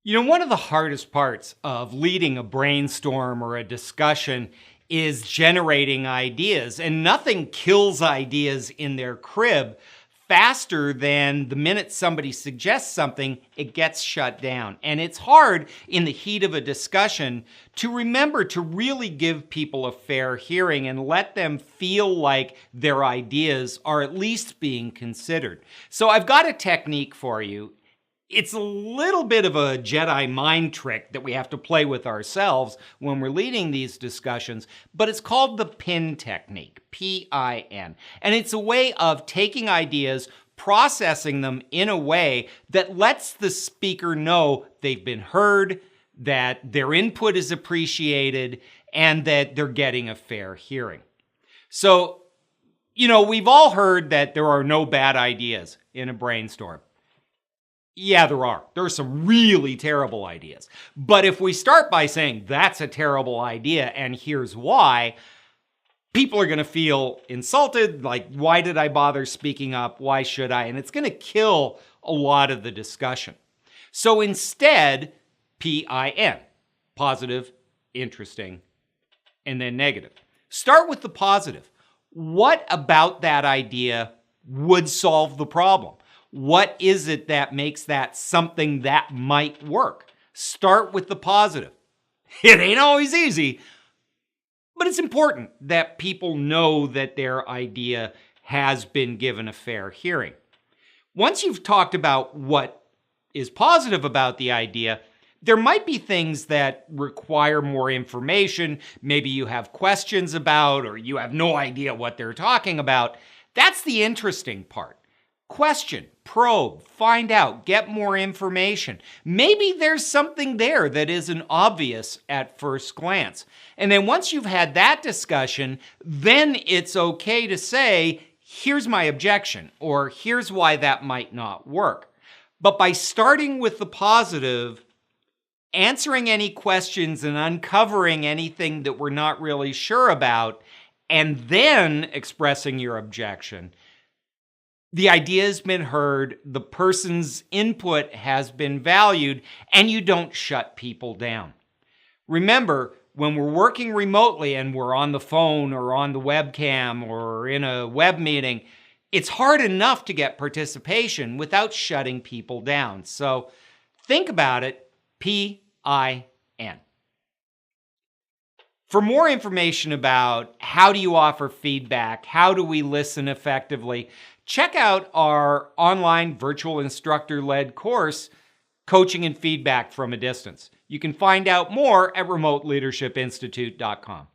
One of the hardest parts of leading a brainstorm or a discussion is generating ideas, and nothing kills ideas in their crib faster than the minute somebody suggests something, it gets shut down. And it's hard in the heat of a discussion to remember to really give people a fair hearing and let them feel like their ideas are at least being considered. So I've got a technique for you. It's a little bit of a Jedi mind trick that we have to play with ourselves when we're leading these discussions, but it's called the PIN technique, P-I-N. And it's a way of taking ideas, processing them in a way that lets the speaker know they've been heard, that their input is appreciated, and that they're getting a fair hearing. So, we've all heard that there are no bad ideas in a brainstorm. Yeah, there are. There are some really terrible ideas. But if we start by saying that's a terrible idea and here's why, people are going to feel insulted, like, why did I bother speaking up? Why should I? And it's going to kill a lot of the discussion. So instead, P-I-N, positive, interesting, and then negative. Start with the positive. What about that idea would solve the problem? What is it that makes that something that might work? Start with the positive. It ain't always easy, but it's important that people know that their idea has been given a fair hearing. Once you've talked about what is positive about the idea, there might be things that require more information. Maybe you have questions about, or you have no idea what they're talking about. That's the interesting part. Question, probe, find out, get more information. Maybe there's something there that isn't obvious at first glance. And then once you've had that discussion, then it's okay to say, here's my objection, or here's why that might not work. But by starting with the positive, answering any questions and uncovering anything that we're not really sure about, and then expressing your objection, the idea has been heard, the person's input has been valued, and you don't shut people down. Remember, when we're working remotely and we're on the phone or on the webcam or in a web meeting, it's hard enough to get participation without shutting people down. So think about it, P-I-N. For more information about how do you offer feedback, how do we listen effectively, check out our online virtual instructor-led course, Coaching and Feedback from a Distance. You can find out more at remoteleadershipinstitute.com.